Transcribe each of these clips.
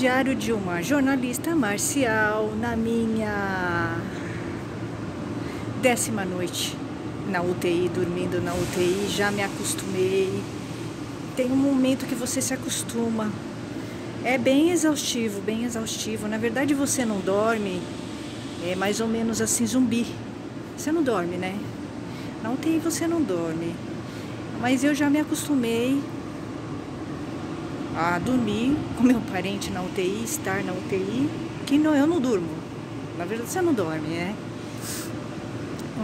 Diário de uma jornalista marcial na minha 10ª noite na UTI, dormindo na UTI. Já me acostumei. Tem um momento que você se acostuma. É bem exaustivo, bem exaustivo. Na verdade, você não dorme, é mais ou menos assim, zumbi. Você não dorme, né? Na UTI você não dorme. Mas eu já me acostumei a dormir com meu parente na UTI, estar na UTI, que não, eu não durmo. Na verdade, você não dorme, né?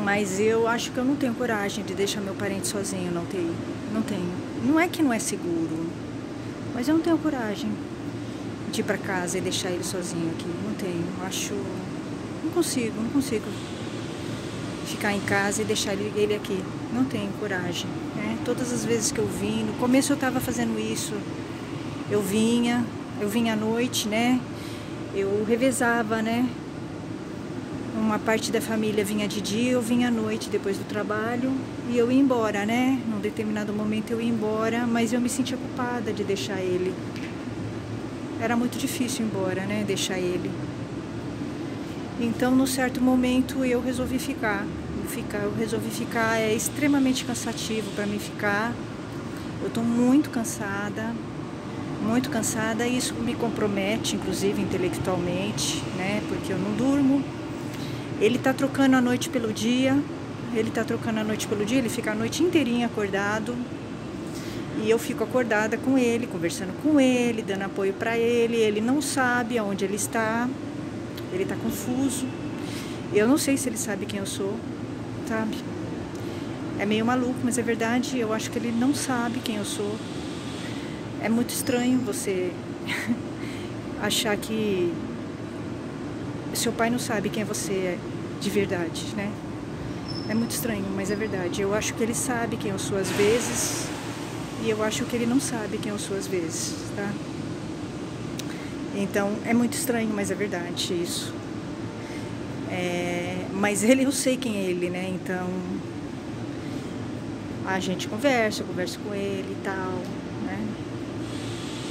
Mas eu acho que eu não tenho coragem de deixar meu parente sozinho na UTI. Não tenho. Não é que não é seguro, mas eu não tenho coragem de ir pra casa e deixar ele sozinho aqui. Não tenho. Acho... Não consigo ficar em casa e deixar ele aqui. Não tenho coragem, né? Todas as vezes que eu vim, no começo eu tava fazendo isso. Eu vinha à noite, né? Eu revezava, né? Uma parte da família vinha de dia, eu vinha à noite depois do trabalho e eu ia embora, né? Num determinado momento eu ia embora, mas eu me sentia culpada de deixar ele. Era muito difícil ir embora, né? Deixar ele. Então, num certo momento, eu resolvi ficar. Eu resolvi ficar, é extremamente cansativo para mim ficar. Eu tô muito cansada e isso me compromete, inclusive intelectualmente, né? Porque eu não durmo. Ele tá trocando a noite pelo dia, ele fica a noite inteirinha acordado. E eu fico acordada com ele, conversando com ele, dando apoio para ele. Ele não sabe aonde ele está, ele tá confuso. Eu não sei se ele sabe quem eu sou, sabe? É meio maluco, mas é verdade, eu acho que ele não sabe quem eu sou. É muito estranho você achar que seu pai não sabe quem você é de verdade, né? É muito estranho, mas é verdade. Eu acho que ele sabe quem eu sou às vezes e eu acho que ele não sabe quem eu sou às vezes, tá? Então, é muito estranho, mas é verdade isso. Mas eu sei quem é ele, né? Então, a gente conversa, eu converso com ele e tal, né?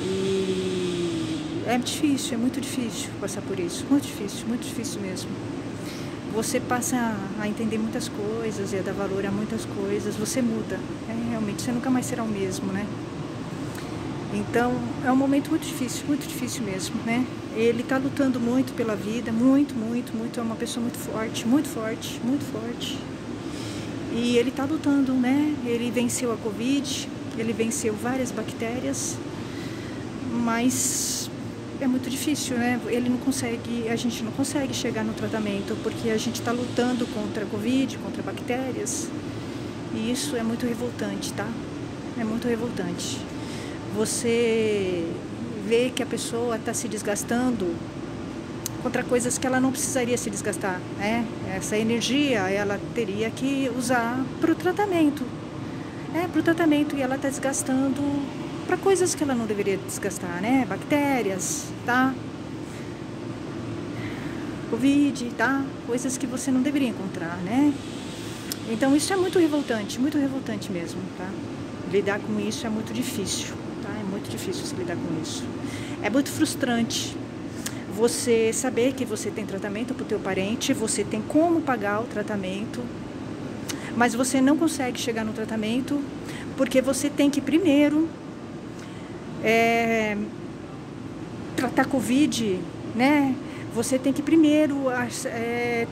E é difícil, é muito difícil passar por isso. Muito difícil mesmo. Você passa a entender muitas coisas e a dar valor a muitas coisas, você muda. Realmente, você nunca mais será o mesmo, né? Então, é um momento muito difícil mesmo, né? Ele tá lutando muito pela vida, muito, é uma pessoa muito forte. E ele tá lutando, né? Ele venceu a Covid, ele venceu várias bactérias, mas é muito difícil, né? A gente não consegue chegar no tratamento, porque a gente tá lutando contra a Covid, contra bactérias, e isso é muito revoltante, tá? É muito revoltante. Você vê que a pessoa está se desgastando contra coisas que ela não precisaria se desgastar, né? Essa energia ela teria que usar para o tratamento, para o tratamento, e ela está desgastando para coisas que ela não deveria desgastar, né? Bactérias, tá? Covid, tá? Coisas que você não deveria encontrar, né? Então isso é muito revoltante mesmo, tá? Lidar com isso é muito difícil. É muito difícil se lidar com isso. É muito frustrante você saber que você tem tratamento para o teu parente, você tem como pagar o tratamento, mas você não consegue chegar no tratamento porque você tem que primeiro tratar Covid, né? Você tem que primeiro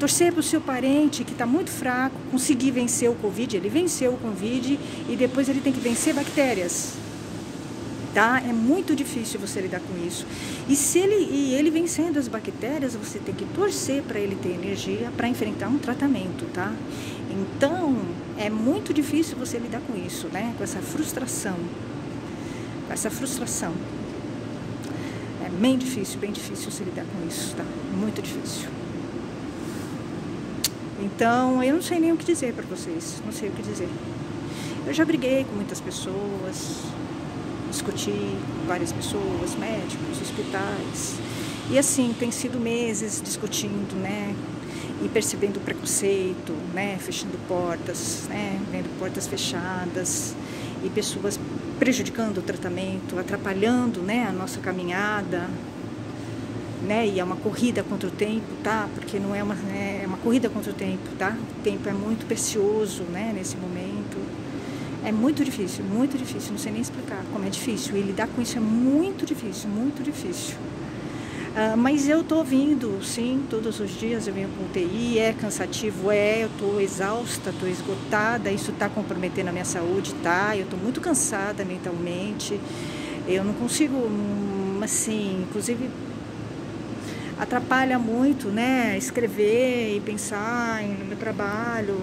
torcer para o seu parente que está muito fraco, conseguir vencer o Covid. Ele venceu o Covid e depois ele tem que vencer bactérias. Tá? É muito difícil você lidar com isso. E ele vencendo as bactérias, você tem que torcer para ele ter energia para enfrentar um tratamento, tá? Então, é muito difícil você lidar com isso, né? Com essa frustração. É bem difícil você lidar com isso, tá? Muito difícil. Então, eu não sei nem o que dizer para vocês. Não sei o que dizer. Eu já briguei com muitas pessoas, discuti com várias pessoas, médicos, hospitais. E assim, tem sido meses discutindo, né? E percebendo preconceito, né? Fechando portas, né? Vendo portas fechadas. E pessoas prejudicando o tratamento, atrapalhando, né? A nossa caminhada. né? E é uma corrida contra o tempo, tá? Porque não é é uma corrida contra o tempo, tá? O tempo é muito precioso, né? Nesse momento. É muito difícil, não sei nem explicar como é difícil. E lidar com isso é muito difícil, muito difícil. Mas eu tô vindo, sim, todos os dias eu venho com UTI, é cansativo, eu tô exausta, tô esgotada, isso tá comprometendo a minha saúde, tá? Eu tô muito cansada mentalmente, eu não consigo, assim, inclusive atrapalha muito, né, escrever e pensar no meu trabalho,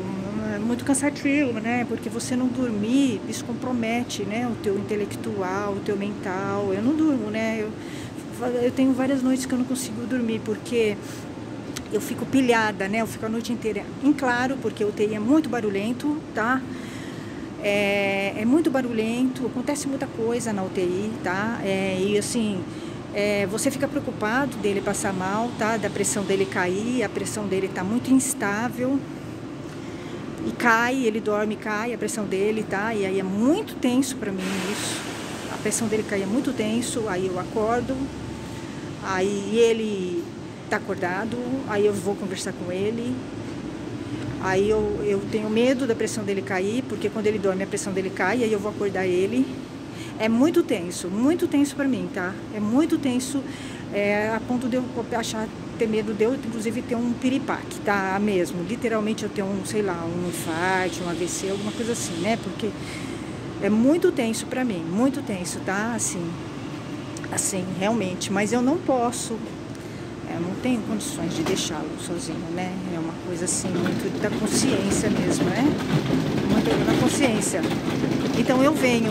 é muito cansativo, né, porque você não dormir, isso compromete, né, o teu intelectual, o teu mental. Eu não durmo, né, eu tenho várias noites que eu não consigo dormir, porque eu fico pilhada, né, eu fico a noite inteira em claro, porque o UTI é muito barulhento, tá, é muito barulhento, acontece muita coisa na UTI, tá, e assim, você fica preocupado dele passar mal, tá, da pressão dele cair, a pressão dele tá muito instável, e cai, ele dorme, cai a pressão dele, tá, e aí é muito tenso pra mim isso, a pressão dele cai é muito tenso, aí eu acordo, aí ele tá acordado, aí eu vou conversar com ele, aí eu tenho medo da pressão dele cair, porque quando ele dorme a pressão dele cai, aí eu vou acordar ele. É muito tenso pra mim, tá? É muito tenso, a ponto de eu ter medo de eu, inclusive, ter um piripaque, tá? Mesmo, literalmente eu ter sei lá, um infarto, um AVC, alguma coisa assim, né? Porque é muito tenso pra mim, muito tenso, tá? Assim, realmente, mas eu não posso, eu não tenho condições de deixá-lo sozinho, né? É uma coisa assim, muito da consciência mesmo, né? Muito da consciência. Então eu venho.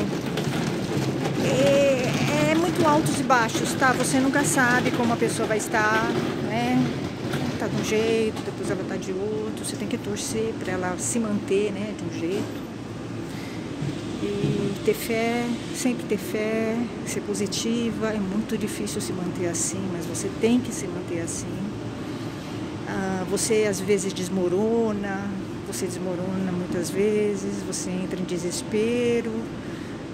É muito altos e baixos, tá? Você nunca sabe como a pessoa vai estar, né? Tá de um jeito, depois ela tá de outro. Você tem que torcer para ela se manter, né? De um jeito. E ter fé, sempre ter fé, ser positiva. É muito difícil se manter assim, mas você tem que se manter assim. Você às vezes desmorona, muitas vezes, você entra em desespero.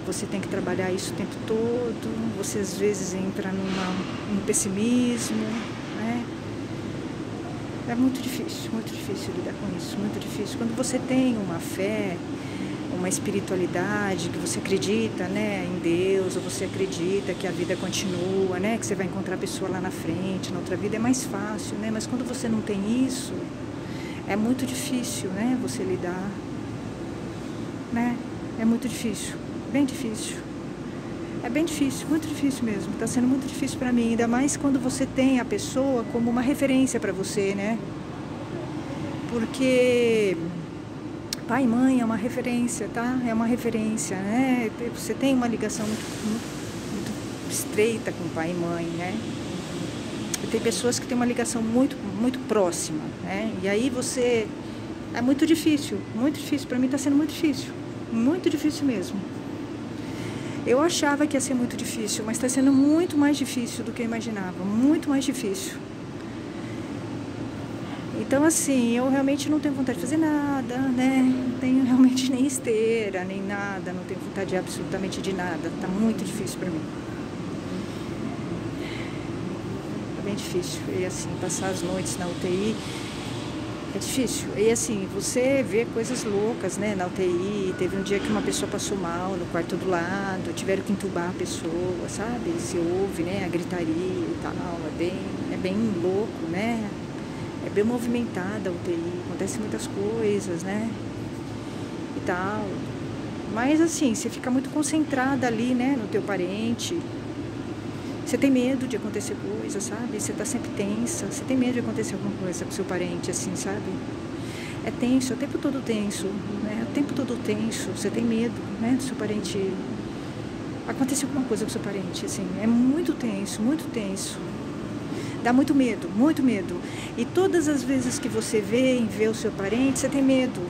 Você tem que trabalhar isso o tempo todo, você às vezes entra num pessimismo, né? É muito difícil lidar com isso, muito difícil. Quando você tem uma fé, uma espiritualidade, que você acredita, né, em Deus, ou você acredita que a vida continua, né, que você vai encontrar a pessoa lá na frente, na outra vida, é mais fácil, né? Mas quando você não tem isso, é muito difícil, né, você lidar, né? É muito difícil. Bem difícil, é bem difícil, muito difícil mesmo, tá sendo muito difícil pra mim, ainda mais quando você tem a pessoa como uma referência pra você, né, porque pai e mãe é uma referência, tá, é uma referência, né, você tem uma ligação muito estreita com pai e mãe, né, e tem pessoas que têm uma ligação muito próxima, né, e aí é muito difícil, pra mim tá sendo muito difícil mesmo. Eu achava que ia ser muito difícil, mas está sendo muito mais difícil do que eu imaginava, muito mais difícil. Então, assim, eu realmente não tenho vontade de fazer nada, né? Não tenho realmente nem esteira, nem nada, não tenho vontade de absolutamente de nada. Tá muito difícil para mim. É bem difícil. E assim, passar as noites na UTI é difícil. E assim, você vê coisas loucas, né, na UTI. Teve um dia que uma pessoa passou mal no quarto do lado, tiveram que entubar a pessoa, sabe? Se ouve, né, a gritaria e tal. É bem louco, né? É bem movimentada a UTI, acontecem muitas coisas, né? E tal. Mas assim, você fica muito concentrada ali, né, no teu parente. Você tem medo de acontecer coisa, sabe? Você tá sempre tensa, você tem medo de acontecer alguma coisa com seu parente, assim, sabe? É tenso, é o tempo todo tenso, né? O tempo todo tenso, você tem medo, né, do seu parente acontecer alguma coisa com seu parente, assim, é muito tenso, muito tenso. Dá muito medo, muito medo. E todas as vezes que você vê o seu parente, você tem medo,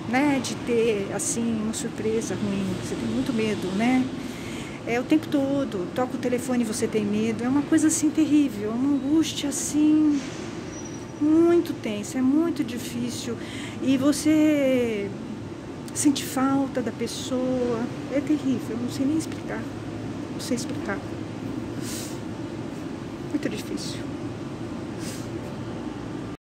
né, de ter, assim, uma surpresa ruim, você tem muito medo, né? É o tempo todo, toca o telefone e você tem medo, é uma coisa assim terrível, é uma angústia assim, muito tensa, é muito difícil. E você sente falta da pessoa, é terrível, não sei nem explicar, não sei explicar. Muito difícil.